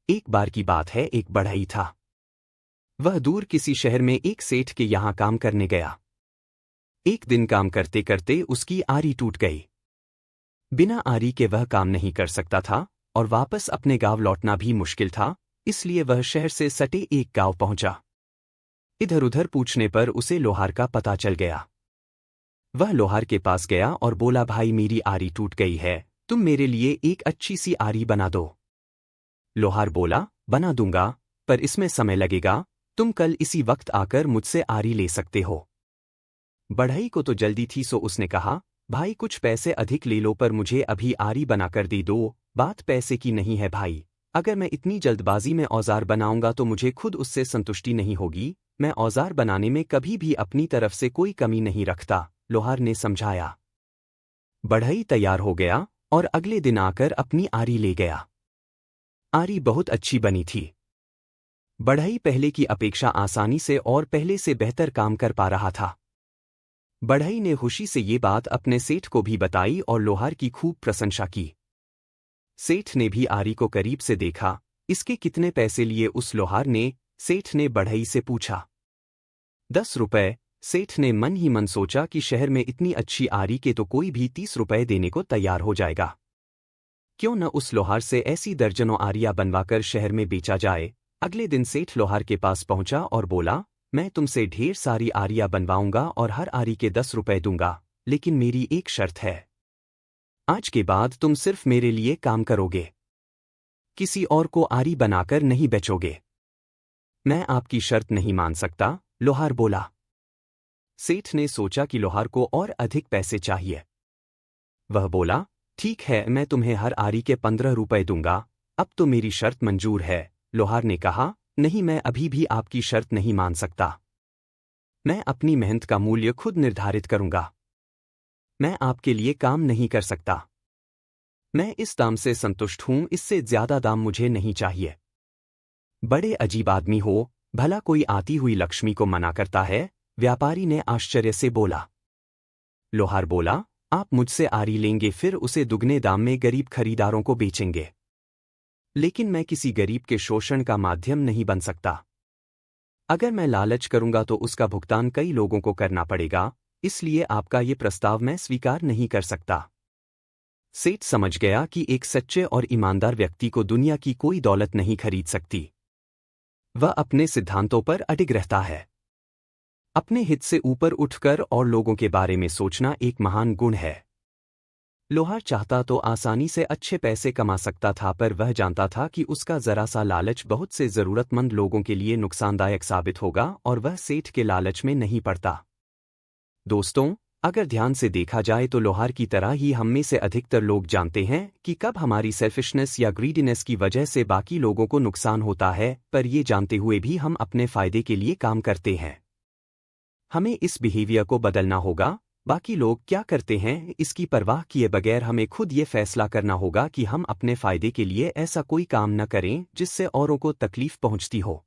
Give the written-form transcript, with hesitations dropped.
एक बार की बात है, एक बढ़ई था। वह दूर किसी शहर में एक सेठ के यहाँ काम करने गया। एक दिन काम करते करते उसकी आरी टूट गई। बिना आरी के वह काम नहीं कर सकता था और वापस अपने गांव लौटना भी मुश्किल था, इसलिए वह शहर से सटे एक गांव पहुंचा। इधर उधर पूछने पर उसे लोहार का पता चल गया। वह लोहार के पास गया और बोला, भाई मेरी आरी टूट गई है, तुम मेरे लिए एक अच्छी सी आरी बना दो। लोहार बोला, बना दूंगा, पर इसमें समय लगेगा, तुम कल इसी वक्त आकर मुझसे आरी ले सकते हो। बढ़ई को तो जल्दी थी, सो उसने कहा, भाई कुछ पैसे अधिक ले लो, पर मुझे अभी आरी बनाकर दे दो। बात पैसे की नहीं है भाई, अगर मैं इतनी जल्दबाजी में औजार बनाऊंगा तो मुझे खुद उससे संतुष्टि नहीं होगी। मैं औजार बनाने में कभी भी अपनी तरफ से कोई कमी नहीं रखता, लोहार ने समझाया। बढ़ई तैयार हो गया और अगले दिन आकर अपनी आरी ले गया। आरी बहुत अच्छी बनी थी। बढ़ई पहले की अपेक्षा आसानी से और पहले से बेहतर काम कर पा रहा था। बढ़ई ने खुशी से ये बात अपने सेठ को भी बताई और लोहार की खूब प्रशंसा की। सेठ ने भी आरी को करीब से देखा। इसके कितने पैसे लिए? उस लोहार ने सेठ ने बढ़ई से पूछा। 10 रुपए। सेठ ने मन ही मन सोचा कि शहर में इतनी अच्छी आरी के तो कोई भी 30 रुपए देने को तैयार हो जाएगा। क्यों न उस लोहार से ऐसी दर्जनों आरियां बनवाकर शहर में बेचा जाए। अगले दिन सेठ लोहार के पास पहुंचा और बोला, मैं तुमसे ढेर सारी आरियां बनवाऊंगा और हर आरी के 10 रुपए दूंगा, लेकिन मेरी एक शर्त है। आज के बाद तुम सिर्फ मेरे लिए काम करोगे, किसी और को आरी बनाकर नहीं बेचोगे। मैं आपकी शर्त नहीं मान सकता, लोहार बोला। सेठ ने सोचा कि लोहार को और अधिक पैसे चाहिए। वह बोला, ठीक है, मैं तुम्हें हर आरी के 15 रुपए दूंगा, अब तो मेरी शर्त मंजूर है। लोहार ने कहा, नहीं, मैं अभी भी आपकी शर्त नहीं मान सकता। मैं अपनी मेहनत का मूल्य खुद निर्धारित करूंगा। मैं आपके लिए काम नहीं कर सकता। मैं इस दाम से संतुष्ट हूं, इससे ज्यादा दाम मुझे नहीं चाहिए। बड़े अजीब आदमी हो, भला कोई आती हुई लक्ष्मी को मना करता है? व्यापारी ने आश्चर्य से बोला। लोहार बोला, आप मुझसे आरी लेंगे, फिर उसे दुगने दाम में गरीब खरीदारों को बेचेंगे, लेकिन मैं किसी गरीब के शोषण का माध्यम नहीं बन सकता। अगर मैं लालच करूंगा तो उसका भुगतान कई लोगों को करना पड़ेगा, इसलिए आपका ये प्रस्ताव मैं स्वीकार नहीं कर सकता। सेठ समझ गया कि एक सच्चे और ईमानदार व्यक्ति को दुनिया की कोई दौलत नहीं खरीद सकती। वह अपने सिद्धांतों पर अडिग रहता है। अपने हित से ऊपर उठकर और लोगों के बारे में सोचना एक महान गुण है। लोहार चाहता तो आसानी से अच्छे पैसे कमा सकता था, पर वह जानता था कि उसका जरा सा लालच बहुत से जरूरतमंद लोगों के लिए नुकसानदायक साबित होगा और वह सेठ के लालच में नहीं पड़ता। दोस्तों, अगर ध्यान से देखा जाए तो लोहार की तरह ही हम में से अधिकतर लोग जानते हैं कि कब हमारी सेल्फिशनेस या ग्रीडीनेस की वजह से बाकी लोगों को नुकसान होता है, पर ये जानते हुए भी हम अपने फायदे के लिए काम करते हैं। हमें इस बिहेवियर को बदलना होगा। बाकी लोग क्या करते हैं इसकी परवाह किए बगैर हमें खुद ये फैसला करना होगा कि हम अपने फायदे के लिए ऐसा कोई काम न करें जिससे औरों को तकलीफ पहुंचती हो।